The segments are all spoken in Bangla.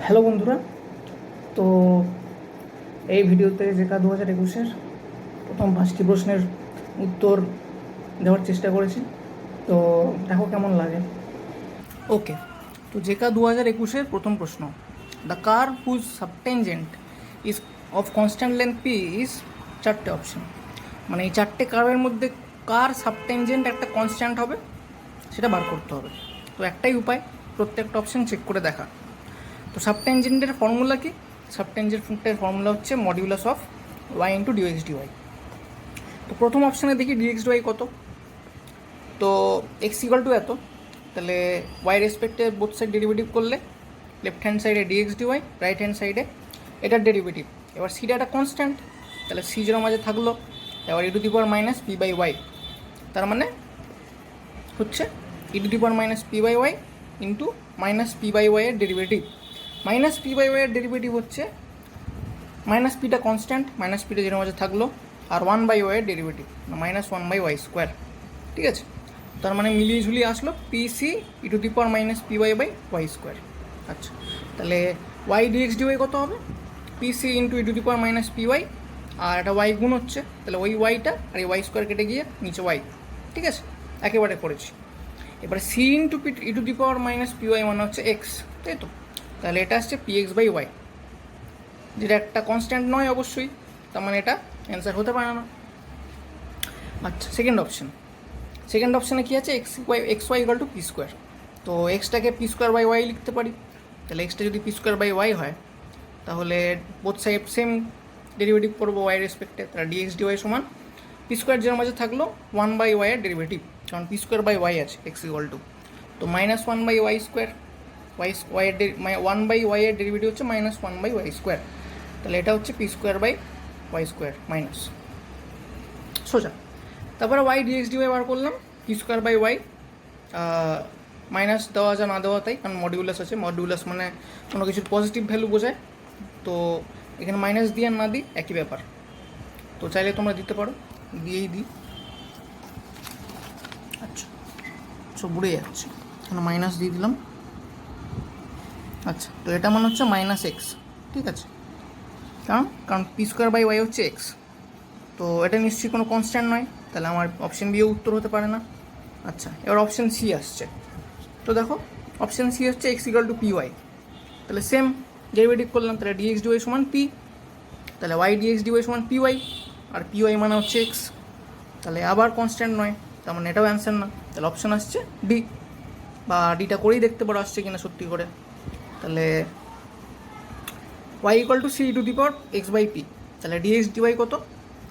হ্যালো বন্ধুরা। তো এই ভিডিওতে জেকা 2021-এর প্রথম 5টি প্রশ্নের উত্তর দেওয়ার চেষ্টা করেছি। তো দেখো কেমন লাগে। ওকে, তো জেকা 2021-এর প্রথম প্রশ্ন, the curve whose subtangent is of constant length p is, চারটে অপশন, মানে এই চারটে কার্ভের মধ্যে কার সাবটেনজেন্ট একটা কনস্ট্যান্ট হবে সেটা বার করতে হবে। তো একটাই উপায়, প্রত্যেকটা অপশন চেক করে দেখা। তো সাবটেনজেন্টের ফর্মুলা কি? সাবটেনজেন্টের ফর্মুলা হচ্ছে modulus of y into d x d y. তো প্রথম অপশানে দেখি ডিএক্স ডিওয়াই কত। তো এক্স ইকাল টু এত, তাহলে ওয়াই রেসপেক্টে বোথ সাইড ডেরিভেটিভ করলে লেফট হ্যান্ড সাইডে ডিএক্স ডিওয়াই, রাইট হ্যান্ড সাইডে এটার ডেরিভেটিভ। এবার সিটা একটা কনস্ট্যান্ট, তাহলে সি যেরকম মাঝে থাকলো, এবার e to the power minus p by y, তার মানে হচ্ছে e to the power minus p by y into minus p by ওয়াইয়ের ডেরিভেটিভ। মাইনাস পি বাই ওয়াইয়ের ডেরিভেটিভ হচ্ছে মাইনাস পিটা কনস্ট্যান্ট, মাইনাস পিটা যেরকম মাঝে থাকলো, আর 1/y এর ডেরিভেটিভ মাইনাস 1/y স্কোয়ার। ঠিক আছে, তার মানে মিলিয়ে ঝুলিয়ে আসলো p c e to the power minus p y by y square. আচ্ছা, তাহলে ওয়াই ডিএক্স ডিওয়াই কত হবে? P c into e to the power minus p y, আর একটা ওয়াই গুণ হচ্ছে, তাহলে ওই ওয়াইটা আর এই ওয়াই স্কোয়ার কেটে গিয়ে নিচে ওয়াই। ঠিক আছে, একেবারে করেছি। এবার C into p e to the power minus p y মানে হচ্ছে এক্স, তাই তো? তাহলে এটা আসছে পি এক্স বাই ওয়াই, যেটা একটা কনস্ট্যান্ট নয় অবশ্যই, তার মানে এটা অ্যান্সার হতে পারে না। আচ্ছা, সেকেন্ড অপশানে কী আছে? X y equal to p square. তো এক্সটাকে পি স্কোয়ার বাই ওয়াই লিখতে পারি, তাহলে এক্সটা যদি পি স্কোয়ার বাই ওয়াই হয় তাহলে বোথ সাইড সেম ডেরিভেটিভ করবো ওয়াই রেসপেক্টে, তাহলে ডিএক্স ডিওয়াই সমান পি স্কোয়ার যের মাঝে থাকলো 1/y এর ডেরিভেটিভ, কারণ পি স্কোয়ার বাই ওয়াই আছে, এক্স ইকাল টু, তো মাইনাস 1/y স্কোয়ার, ওয়াইয়ের 1/y এর ডেরিভেটিভ হচ্ছে মাইনাস 1/y স্কোয়ার, তাহলে এটা হচ্ছে p square by y square minus সোজা। তারপরে ওয়াই ডিএক্স ডিওয়াই বার করলাম, p square by y, minus দেওয়া যা না দেওয়া তাই, কারণ মডিউলাস আছে, মডিউলাস মানে কোনো কিছুর পজিটিভ ভ্যালু বোঝায়, তো এখানে মাইনাস দিয়ে আর না দিই একই ব্যাপার, তো চাইলে তোমরা দিতে পারো, দিয়েই দিই। আচ্ছা, সব বুড়ে যাচ্ছে, এখানে মাইনাস দিয়ে দিলাম। আচ্ছা, তো এটা মনে হচ্ছে মাইনাস এক্স, ঠিক আছে, কারণ পি স্কোয়ার বাই ওয়াই হচ্ছে এক্স, তো এটা নিশ্চয়ই কোনো কনস্ট্যান্ট নয়, তাহলে আমার অপশান বিও উত্তর হতে পারে না। আচ্ছা, এবার অপশান সি আসছে, তো দেখো অপশান সি হচ্ছে x equal to p y, তাহলে সেম ডেরিভেটিভ করলাম, তাহলে ডিএক্স ডিওয়াই সমান পি, তাহলে ওয়াই ডিএক্স ডিওয়াই সমান পি ওয়াই, আর পি ওয়াই মানে হচ্ছে এক্স, তাহলে আবার কনস্ট্যান্ট নয়, তার মানে এটাও অ্যান্সার না, তাহলে অপশান আসছে ডি, বা ডিটা করেই দেখতে পারো আসছে কিনা সত্যি করে। তাহলে y equal to C to the power x by p, তাহলে ডিএক্স ডিওয়াই কত?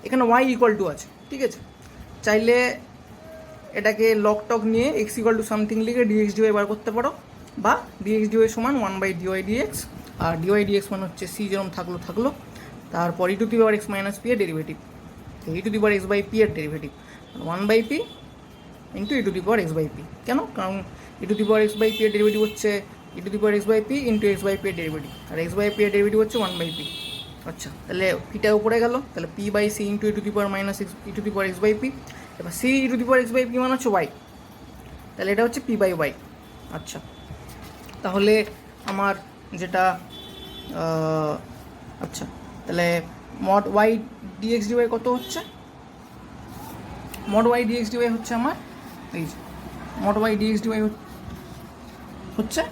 এখানে ওয়াই ইকুয়াল টু আছে, ঠিক আছে, চাইলে এটাকে লক টক নিয়ে এক্স ইকুয়াল টু সামথিং লিখে ডিএক্স ডিওয়াই বার করতে পারো, বা ডিএক্স ডিওয়াই সমান 1/ডিওয়াই ডিএক্স, আর ডিওয়াই ডিএক্স মানে হচ্ছে সি যেরকম থাকলো, তারপর e to the power x minus p এর derivative, e to the power x by p এর ডেরিভেটিভ 1/পি into e to the power x by p. কেন? কারণ e to the power x by p এর ডেরিভেটিভ হচ্ছে e to the power x by p into x by p এর ডেরিভেটিভ, আর এক্স বাই পি এর ডেরিভেটিভ হচ্ছে 1/পি। আচ্ছা, তাহলে পিটা উপরে গেল, তাহলে p by c into e to the power minus e to the power x by p, এবার c e to the power x by p মানে হচ্ছে ওয়াই, তাহলে এটা হচ্ছে পি বাই ওয়াই। আচ্ছা, তাহলে আমার যেটা আচ্ছা, তাহলে মড ওয়াই ডিএক্স ডিওয়াই কত হচ্ছে? মড ওয়াই ডিএক্স ডিওয়াই হচ্ছে আমার এই যে মড ওয়াই ডিএক্স ডিওয়াই হচ্ছে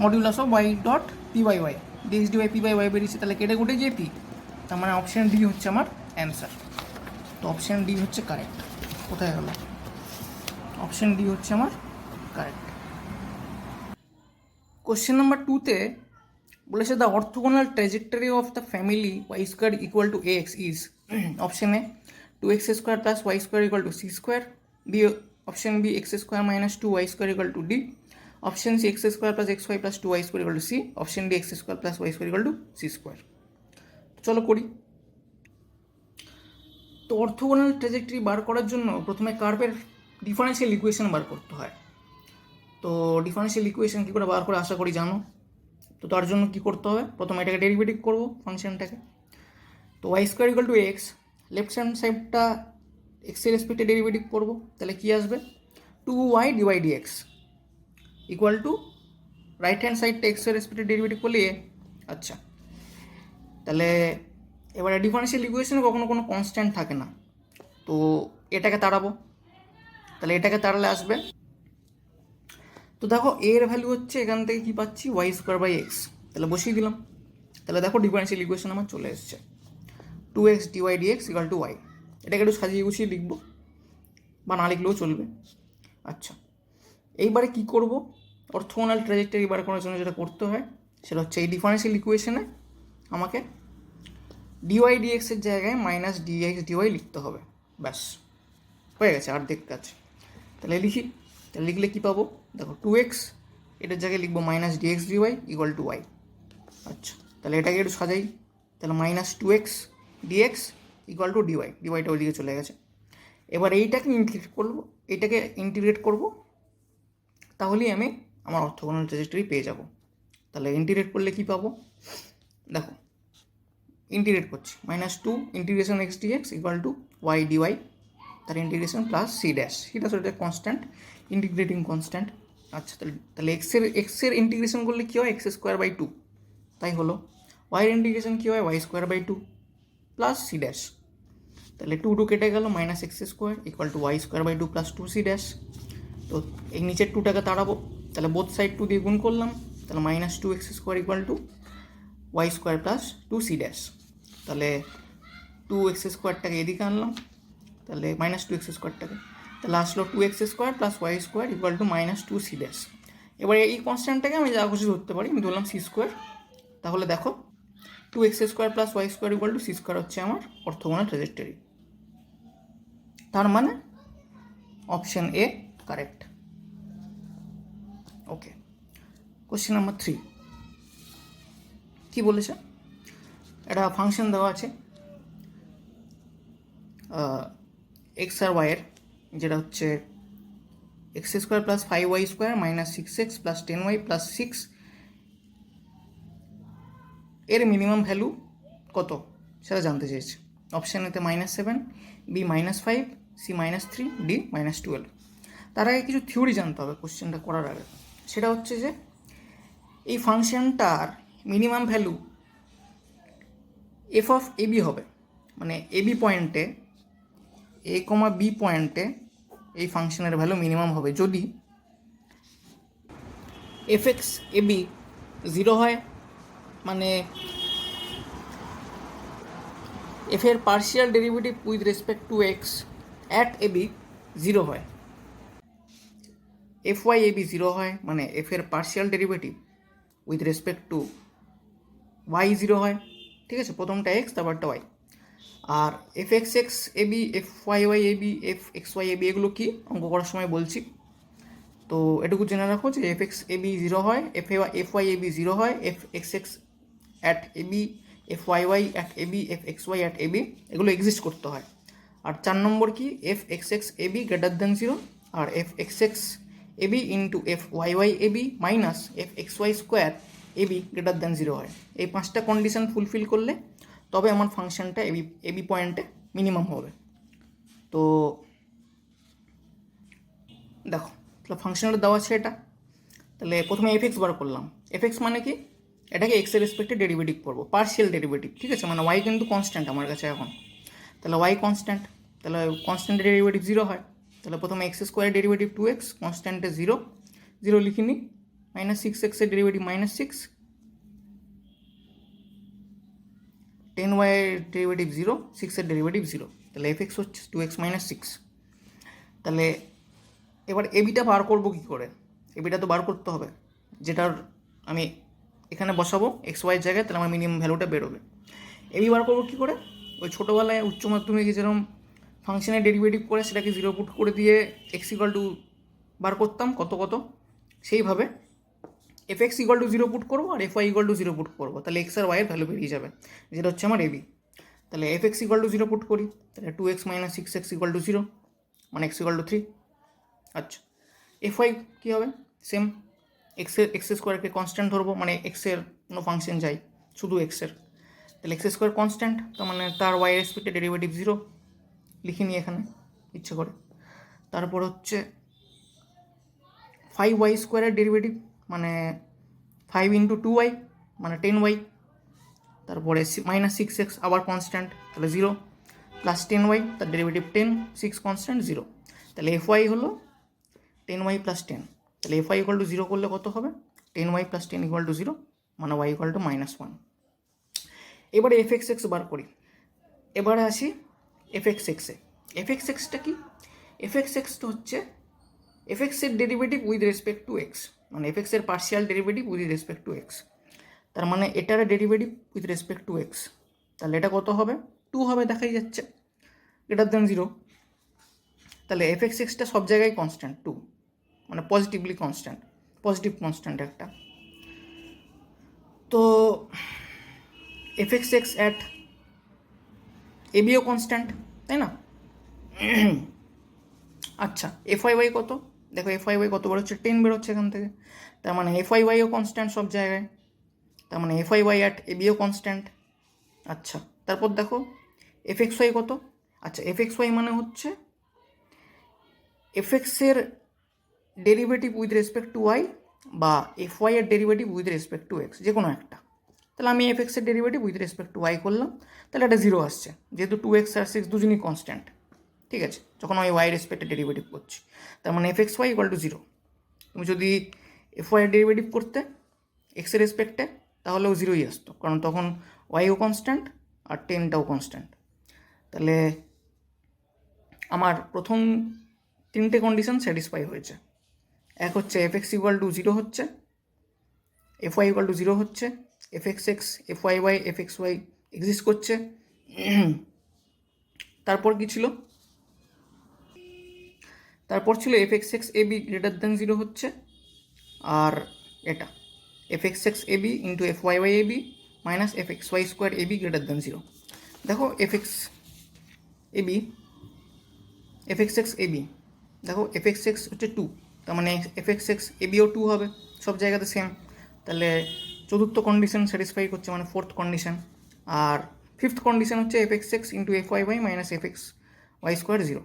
modulus of y dot p by y, dx d y p by y বেরিয়েছে, তাহলে কেটে কুটে গিয়ে পি, তার মানে অপশান ডি হচ্ছে আমার অ্যান্সার। তো অপশান ডি হচ্ছে কারেক্ট। কোথায় গেল? অপশান ডি হচ্ছে আমার কারেক্ট। কোশ্চেন নাম্বার 2-তে বলেছে the orthogonal trajectory of the family y square equal to a x is, option A 2x square plus y square equal to C square, B option B x square minus 2y square equal to D, option C x square plus x y plus 2y square equal to C, option D x square plus y square equal to C square. চলো করি। তো অর্থোগোনাল ট্র্যাজেক্টরি বার করার জন্য প্রথমে কার্ভের ডিফারেন্সিয়াল ইকুয়েশন বার করতে হয়। তো ডিফারেন্সিয়াল ইকুয়েশন কী করে বার করে আশা করি জানো। তো তার জন্য কী করতে হবে? প্রথমে এটাকে ডেরিভেটিভ করবো ফাংশনটাকে, তো y square equal to x, left hand সাইডটা এক্সের রেসপেক্টে ডেরিভেটিভ করবো, তাহলে কী আসবে? 2y d y d x equal to right hand সাইডটা এক্সের রেসপেক্টে ডেরিভেটিভ করলে এ। আচ্ছা, তাহলে এবারে ডিফারেন্সিয়াল ইকুয়েশনে কখনো কোনো কনস্ট্যান্ট থাকে না, তো এটাকে তাড়াবো। তাহলে এটাকে তাড়ালে আসবে, তো দেখো এর ভ্যালু হচ্ছে এখান থেকে কী পাচ্ছি, ওয়াই স্কোয়ার বাই এক্স। তাহলে বসিয়ে দিলাম। তাহলে দেখো ডিফারেন্সিয়াল ইকুয়েশন আমার চলে এসছে, 2x dy dx equal to y. এটাকে একটু সাজিয়ে গুছিয়ে লিখবো, বা না লিখলেও চলবে। আচ্ছা, এইবারে কি করব, অর্থোগোনাল ট্র্যাজেক্টরি বার করার জন্য যেটা করতে হয় সেটা হচ্ছে এই ডিফারেন্সিয়াল ইকুয়েশনে আমাকে ডিওয়াই ডিএক্সের জায়গায় মাইনাস ডিএক্স ডিওয়াই লিখতে হবে। ব্যাস হয়ে গেছে, অর্ধেক কাজ। তাহলে লিখি, তাহলে লিখলে কী পাবো, দেখো 2x, এটার জায়গায় লিখবো minus dx dy equal to y. আচ্ছা, তাহলে এটাকে একটু সাজাই, তাহলে minus 2x dx equal to dy, ডিওয়াইটা ওইদিকে চলে গেছে। এবার এইটাকে ইন্টিগ্রেট করব, তাহলেই আমি আমার অর্থোগোনাল ট্র্যাজেক্টরি পেয়ে যাব। তাহলে ইন্টিগ্রেট করলে কী পাবো, দেখো ইন্টিগ্রেট করছি, -2 integration x d x equal to y d y, তার ইন্টিগ্রেশন প্লাস সি ড্যাশ ওটা কনস্ট্যান্ট, ইন্টিগ্রেটিং কনস্ট্যান্ট। আচ্ছা, তাহলে এক্সের ইন্টিগ্রেশন করলে কী হয়, x² বাই 2, তাই হলো। ওয়াইয়ের ইন্টিগ্রেশন কী হয়, y² by 2 plus C dash. তাহলে 2 কেটে গেল, -x² equal to y² by 2 plus 2c dash. তো এই নিচের 2টাকে তাড়াবো, তাহলে বোথ সাইড 2 দিয়ে গুণ করলাম, তাহলে -2x² equal to y² plus 2c dash. তাহলে 2x² এদিকে আনলাম, তাহলে -2x², তাহলে আসলো 2x² plus y² equal to -2c dash. এবারে এই কনস্ট্যান্টটাকে আমি যা খুশি ধরতে পারি, আমি ধরলাম c²। তাহলে দেখো 2x² plus y² equal to c² হচ্ছে আমার অর্থোগোনাল ট্র্যাজেক্টরি। তার মানে option A correct. Okay, question number 3 কী বলেছে, একটা ফাংশন দেওয়া আছে এক্স আর ওয়াইয়ের, যেটা হচ্ছে x² plus 5y² minus 6x plus 10y plus 6, এর মিনিমাম ভ্যালু কত সেটা জানতে চেয়েছে। অপশান এতে -7, বি -5, সি -3, ডি -12। তার আগে কিছু থিওরি জানতে হবে কোশ্চেনটা করার আগে, সেটা হচ্ছে যে এই ফাংশনটার minimum value f of AB হবে, মানে এবি পয়েন্টে, এ কমা বি পয়েন্টে এই ফাংশনের ভ্যালু মিনিমাম হবে যদি এফ(x) এবি 0 হয়, মানে এফ এর partial derivative with respect to x at AB 0 হয়। এফ(y) এবি 0 হয়, মানে এফ এর partial derivative with respect to y 0 হয়। ঠিক আছে, প্রথমটা এক্স, তারপরটা ওয়াই। আর f(x) AB, f(y) AB, f(x) AB এগুলো কি অঙ্ক করার সময় বলছি, তো এটুকু জেনে রাখো যে f(x) এবি 0 হয়, f(y) এবি 0 হয়, f(x) at AB, f(y) at AB, f(xy) at AB এগুলো এক্সিস্ট করতে হয়। আর 4 নম্বর কি, f(x) এবি গ্রেটার দ্যান 0, আর f(x) AB into f(y) AB minus f(xy) square AB greater than 0 হয়। এই 5টা কন্ডিশন ফুলফিল করলে তবে আমার ফাংশনটা এবি পয়েন্টে মিনিমাম হবে। তো দেখো, তাহলে ফাংশনটা দেওয়া আছে এটা, তাহলে প্রথমে এফ(x) বার করলাম। এফ(x) মানে কি, এটাকে এক্সের রেসপেক্টে ডেরিভেটিভ করবো, পার্শিয়াল ডেরিভেটিভ। ঠিক আছে, মানে ওয়াই কিন্তু কনস্ট্যান্ট আমার কাছে এখন, তাহলে ওয়াই কনস্ট্যান্ট, তাহলে কনস্ট্যান্টের ডেরিভেটিভ 0 হয়। তাহলে প্রথমে x² ডেরিভেটিভ 2x, কনস্ট্যান্টে 0 লিখে নিই, -6x এর ডেরিভেটিভ -6, 10y এর ডেরিভেটিভ 0, 6 এর ডেরিভেটিভ 0, তাহলে f(x) হচ্ছে 2x - 6। তাহলে এবার এবিটা বার করবো কী করে, এবিটা তো বার করতে হবে, যেটার আমি এখানে বসাবো xy এর জায়গায়, তাহলে আমার মিনিমাম ভ্যালুটা বেরোবে। এবি বার করবো কী করে, ওই ছোটোবেলায় উচ্চ মাধ্যমিকে যেরকম ফাংশনের ডেরিভেটিভ করে সেটাকে 0 পুট করে দিয়ে x = বার করতাম কত কত, সেইভাবে f(x) = 0 পুট করবো আর f(y) = 0 পুট করবো, তাহলে x আর y এর ভ্যালু বেরিয়ে যাবে, যেটা হচ্ছে আমার এবি। তাহলে f(x) = 0 পুট করি, তাহলে 2x - 6x = 0, মানে x = 3। আচ্ছা, fy কী হবে, সেম, x² কনস্ট্যান্ট ধরবো, মানে এক্সের কোনো ফাংশন যাই শুধু এক্সের, তাহলে x² কনস্ট্যান্ট, তার মানে তার y রেসপেক্টে ডেরিভেটিভ 0 লিখে নিই এখানে ইচ্ছে করে। তারপর হচ্ছে 5y² ডেরিভেটিভ, মানে 5 × 2y মানে 10y, তারপরে -6x আবার কনস্ট্যান্ট, তাহলে 0, প্লাস 10y তার ডেরিভেটিভ 10, 6 কনস্ট্যান্ট 0, তাহলে fy হলো 10y + 10, তাহলে fy = 0 করলে কত হবে? 10y + 10 = 0, মানে y = -1। এবারে fx বার করি। এবারে আসি fx-এ। fx-টা কি? fx-টা হচ্ছে fx-এর derivative with respect to x, মানে fx-এর partial derivative with respect to x, তার মানে এটার derivative with respect to x, তাহলে এটা কত হবে? 2 হবে, দেখাই যাচ্ছে, > 0। তাহলে fx-টা সব জায়গায় কনস্ট্যান্ট 2, মানে পজিটিভ কনস্ট্যান্ট একটা। তো fx অ্যাট এবিও কনস্ট্যান্ট, তাই না? আচ্ছা, fyy কত? দেখো fyy কত বেরোচ্ছে? 10 বেরোচ্ছে এখান থেকে, তার মানে fyyও কনস্ট্যান্ট সব জায়গায়, তার মানে fyy অ্যাট এবিও কনস্ট্যান্ট। আচ্ছা, তারপর দেখো fxy কত? আচ্ছা, fxy মানে হচ্ছে fx-এর derivative with respect to y বা fy এর derivative with respect to x, যে কোনো একটা। তাহলে আমি fx-এর derivative with respect to y করলাম, তাহলে এটা 0 আসছে, যেহেতু 2x আর 6 দুজনই কনস্ট্যান্ট, ঠিক আছে, যখন আমি y রেসপেক্টে ডেরিভেটিভ করছি, তার মানে fxy = 0। তুমি যদি fy এর ডেরিভেটিভ করতে x-এর রেসপেক্টে, তাহলেও 0ই আসতো, কারণ তখন yও কনস্ট্যান্ট আর 10টাও কনস্ট্যান্ট। তাহলে আমার প্রথম 3টে কন্ডিশন স্যাটিসফাই হয়েছে। এক হচ্ছে fx = 0 হচ্ছে, fy = 0 হচ্ছে, fxx, fyy, fxy এক্সিস্ট করছে। তারপর কি ছিল? তারপর ছিল fxx ab > 0 হচ্ছে, আর এটা fxx ab × fyy ab minus fxy² ab > 0। দেখো fxx ab, দেখো fxx হচ্ছে 2, তার মানে fxx abও 2 হবে, সব জায়গাতে সেম। তাহলে চতুর্থ কন্ডিশন স্যাটিসফাই করছে, মানে 4th কন্ডিশন। আর 5th কন্ডিশন হচ্ছে fxx × fyy মাইনাস fxy² 0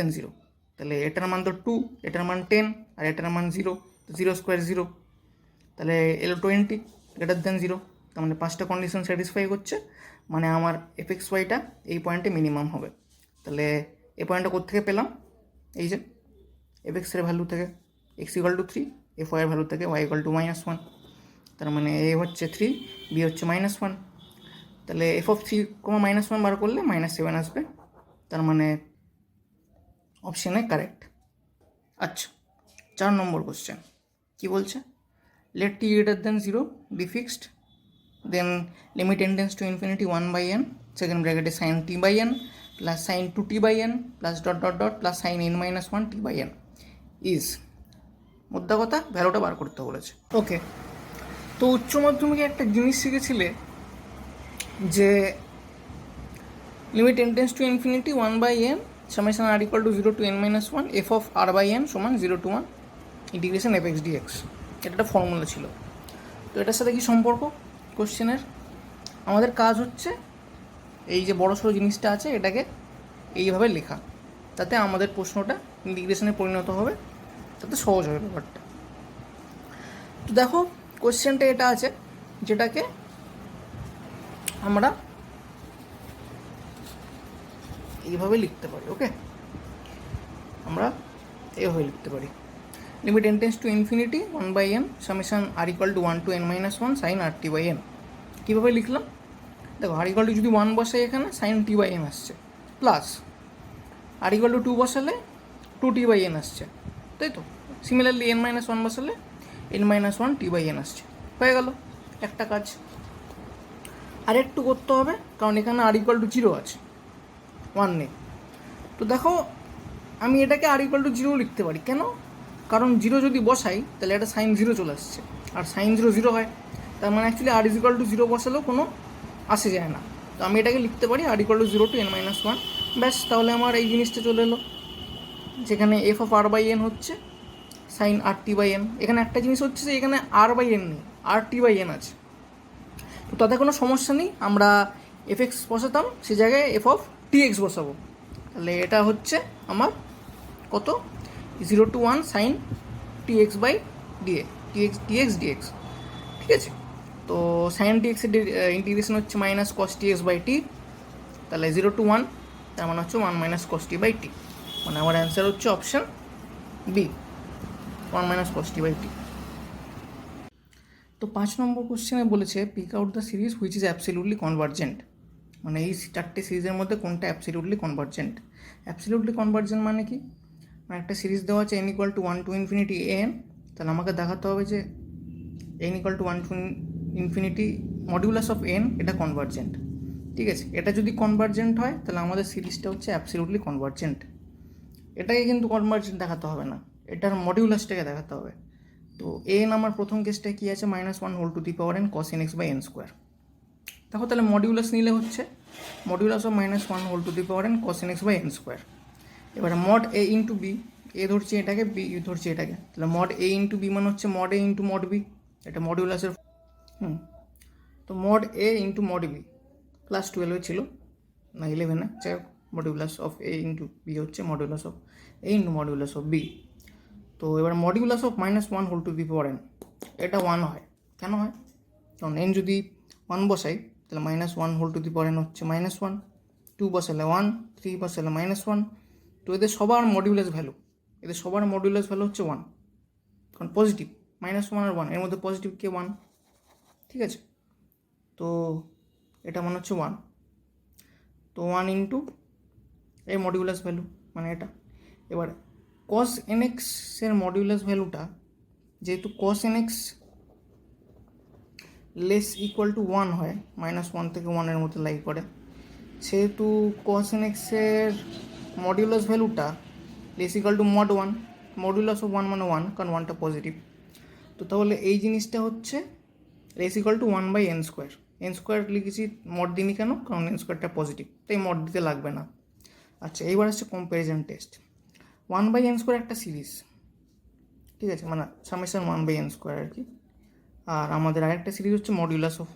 > 0। তাহলে এটার মান তো 2, এটার মান 10, আর এটার মান 0, তো 0² 0, তাহলে এলো 20 > 0। তার মানে 5টা কন্ডিশন স্যাটিসফাই করছে, মানে আমার fxyটা এই পয়েন্টে মিনিমাম হবে। তাহলে এই পয়েন্টটা কোত্থেকে পেলাম? এই যে fx-এর ভ্যালু থেকে, x = 3, fy এর ভ্যালু থেকে y = -1, তার মানে a হচ্ছে 3, b হচ্ছে -1। তাহলে f(3, -1) বার করলে -7 আসবে, তার মানে অপশানে কারেক্ট। আচ্ছা, 4 নম্বর কোশ্চেন কি বলছে? Let t > 0 be fixed, then limit n tends to infinity 1/n, second ব্র্যাকেটে sin t/n plus sin 2t/n plus ... plus sin n - 1 t/n is, মোদ্দা কথা ভ্যালুটা বার করতে বলেছে। ওকে, তো উচ্চ মাধ্যমিকে একটা জিনিস শিখেছিলে যে limit n tends to infinity 1/n summation r = 0 to n - 1 f of r/n = 0 to 1 integration fx dx, এটা একটা ফর্মুলা ছিল। তো এটার সাথে কি সম্পর্ক কোশ্চেনের? আমাদের কাজ হচ্ছে এই যে বড় সড়ো জিনিসটা আছে এটাকে এইভাবে লেখা, তাতে আমাদের প্রশ্নটা ইন্টিগ্রেশনে পরিণত হবে, তাতে সহজ হবে ব্যাপারটা। তো দেখো কোশ্চেনটা এটা আছে, যেটাকে আমরা এইভাবে লিখতে পারি। ওকে, আমরা এইভাবে লিখতে পারি, limit n tends to infinity 1/n summation r = 1 to n - 1 sin r/t/n। কীভাবে লিখলাম? দেখো r = যদি 1 বসাই এখানে sin t/n আসছে, প্লাস r = 2 বসালে 2t/n আসছে, তাই তো? সিমিলারলি n - 1 বসালে n - 1 t/n আসছে। হয়ে গেল একটা কাজ। আর একটু করতে হবে, কারণ এখানে r = 0 আছে, 1 নেই। তো দেখো আমি এটাকে r = 0 লিখতে পারি। কেন? কারণ 0 যদি বসাই তাহলে এটা sin 0 চলে আসছে, আর sin 0 0 হয়, তার মানে অ্যাকচুয়ালি r = 0 বসালেও কোনো আসে যায় না। তো আমি এটাকে লিখতে পারি r = 0 to n - 1। ব্যাস, তাহলে আমার এই জিনিসটা চলে এলো, যেখানে f of r/n হচ্ছে sin r/t/n। এখানে একটা জিনিস হচ্ছে যে এখানে r/n নেই, r/t/n আছে, তো তাতে কোনো সমস্যা নেই, আমরা fx বসাতাম, সে জায়গায় f of tx বসাবো। তাহলে এটা হচ্ছে আমার কত? 0 to 1 sin tx/dA। TX dx, ঠিক আছে। তো সাইন টিএক্সের ইন্টিগ্রেশন হচ্ছে minus cos TX by T, তাহলে 0 to 1, তার মানে হচ্ছে 1 মাইনাস কস টি বাই টি, মানে আমার অ্যান্সার হচ্ছে option B, 1 minus cos t by t. তো 5 নম্বর কোশ্চেনে বলেছে pick out the series which is absolutely convergent, মানে এই 4টে সিরিজের মধ্যে কোনটা অ্যাবসলিউটলি কনভার্জেন্ট। অ্যাবসলিউটলি কনভার্জেন্ট মানে কি, মানে একটা সিরিজ দেওয়া আছে n equal to 1 to infinity an, তাহলে আমাকে দেখাতে হবে যে n equal to 1 to infinity modulus of n এটা কনভার্জেন্ট, ঠিক আছে। এটা যদি কনভার্জেন্ট হয় তাহলে আমাদের সিরিজটা হচ্ছে অ্যাবসলিউটলি কনভার্জেন্ট। এটাকে কিন্তু কনভার্জেন্ট দেখাতে হবে না, এটার মডিউলাসটাকে দেখাতে হবে। তো n আমার প্রথম কেসটা কী আছে, -1 whole to the power n cos nx by n square. দেখো তাহলে মডিউলাস নিলে হচ্ছে modulus of -1 whole to the power n cos nx by n square. এবারে mod a into B, A ধরছি এটাকে, বি ধরছি এটাকে, তাহলে মড a ইন্টু বি মানে হচ্ছে mod a into mod b, এটা মডিউলাসের। তো mod a into mod b class 12 ছিল না 11-এ, যাই হোক, modulus of a into b হচ্ছে modulus of a into modulus of b. তো এবার modulus of -1 whole to the power n, এটা 1 হয়। কেন হয়, কারণ n যদি 1 বসাই তাহলে -1 whole to the power n হচ্ছে -1, 2 বসালে 1, 3 বসালে -1। তো এদের সবার মডিউলাস ভ্যালু, হচ্ছে 1, কারণ পজিটিভ, -1 আর 1 এর মধ্যে পজিটিভ কে 1, ঠিক আছে। তো এটা মনে হচ্ছে 1, তো 1 ইন্টু এই মডিউলাস ভ্যালু মানে এটা। এবার cos nx এর মডিউলাস ভ্যালুটা, যেহেতু cos nx less equal to 1 হয়, -1 থেকে 1 এর মধ্যে লাই করে, সেহেতু cos nx এর মডিউলাস ভ্যালুটা less equal two mod 1, modulus of 1 মানে 1, কারণ 1টা পজিটিভ। তো তাহলে এই জিনিসটা হচ্ছে less equal to 1 by n square. n square লিখেছি, মড দিনই কেন, কারণ n স্কোয়ারটা পজিটিভ, তাই মড দিতে লাগবে না। আচ্ছা, এইবার হচ্ছে comparison test. 1 by n square একটা সিরিজ, ঠিক আছে, মানে সামেশন 1 বাই n স্কোয়ার আর কি। আর আমাদের আরেকটা সিরিজ হচ্ছে মডিউলাস অফ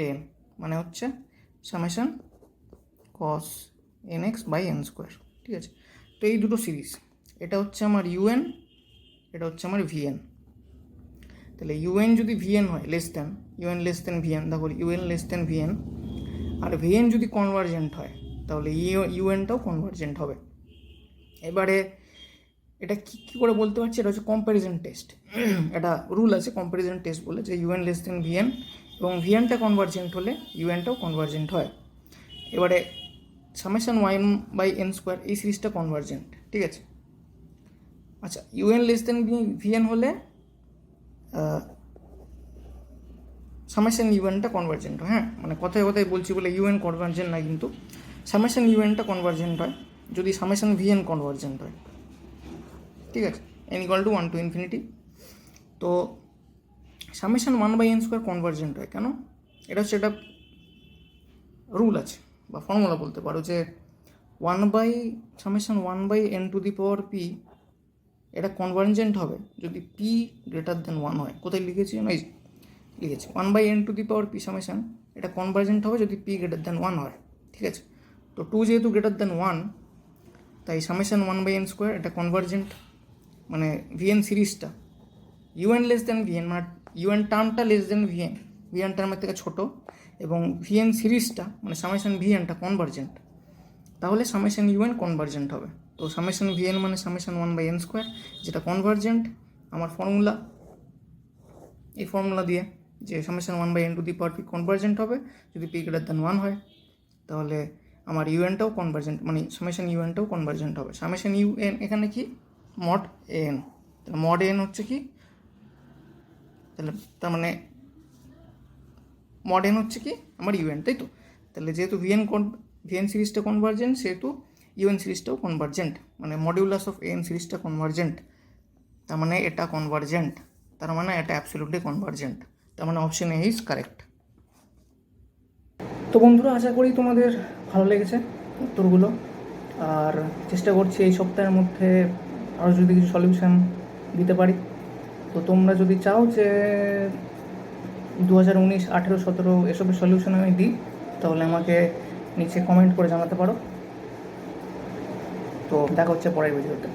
an, মানে হচ্ছে summation cos nx by n square, ঠিক আছে। তো এই দুটো সিরিজ, এটা হচ্ছে আমার un, এটা হচ্ছে আমার vn। তাহলে un যদি vn হয় less than, un less than vn, দেখো un লেস দেন vn, আর vn যদি কনভার্জেন্ট হয় তাহলে unটাও কনভার্জেন্ট হবে। এবারে এটা কী করে বলতে পারছি, এটা হচ্ছে কম্প্যারিজন টেস্ট। এটা রুল আছে কম্প্যারিজন টেস্ট বলে, যে un লেস দেন vn এবং vnটা কনভার্জেন্ট হলে unটাও কনভার্জেন্ট হয়। এবারে সামেশন 1 বাই n স্কোয়ার এই সিরিজটা কনভার্জেন্ট, ঠিক আছে। আচ্ছা, un লেস দেন vn হলে সামেশন un-টা কনভার্জেন্ট হয়, হ্যাঁ, মানে কথায় কথায় বলছি বলে un কনভার্জেন্ট না, কিন্তু সামেশন un-টা কনভার্জেন্ট হয় যদি সামেশন vn কনভার্জেন্ট হয়, ঠিক আছে, n equal to 1 to infinity. তো summation 1 by n square convergent হয় কেন, এটা হচ্ছে একটা রুল আছে বা ফর্মুলা বলতে পারো, যে 1 by summation 1 by n to the power p, এটা কনভার্জেন্ট হবে যদি p গ্রেটার দেন 1 হয়। কোথায় লিখেছি আমি, লিখেছি 1 by n to the power p summation, এটা কনভার্জেন্ট হবে যদি p গ্রেটার দেন 1 হয়, ঠিক আছে। তো 2 যেহেতু গ্রেটার দেন 1, তাই সামেশন 1 বাই n স্কোয়ার এটা কনভার্জেন্ট, মানে vn সিরিজটা un লেস দেন vn, মানে un টার্মটা লেস দেন vn টার্মের থেকে ছোট, এবং vn সিরিজটা মানে সামেশন vnটা কনভার্জেন্ট, তাহলে সামেশন un কনভার্জেন্ট হবে। তো সামেশন vn মানে সামেশন 1 বাই n স্কোয়ার, যেটা কনভার্জেন্ট। আমার ফর্মুলা, এই ফর্মুলা দিয়ে যে summation 1 by n to the power p convergent হবে যদি p গ্রেটার দেন 1 হয়, তাহলে আমার un-টাও কনভার্জেন্ট, মানে সামেশন un-টাও কনভার্জেন্ট হবে। সামেশন un এখানে কি, মড an, তাহলে মড an হচ্ছে কি, তাহলে তার মানে মড n হচ্ছে কি আমার un, তাই তো। তাহলে যেহেতু vn সিরিজটা কনভার্জেন্ট, সেহেতু un সিরিজটাও কনভার্জেন্ট, মানে মডিউলাস অফ an সিরিজটা কনভার্জেন্ট, তার মানে এটা কনভার্জেন্ট, তার মানে এটা অ্যাবসলিউটলি কনভার্জেন্ট, তার মানে অপশন এ ইজ কারেক্ট। তো বন্ধুরা, আশা করি তোমাদের ভালো লেগেছে উত্তরগুলো, আর চেষ্টা করছি এই সপ্তাহের মধ্যে আরও যদি কিছু সলিউশন দিতে পারি। তো তোমরা যদি চাও যে 2019, 18, 17 এসবের সলিউশন আমি দিই, তাহলে আমাকে নিচে কমেন্ট করে জানাতে পারো। তো দেখা হচ্ছে পরের ভিডিওতে।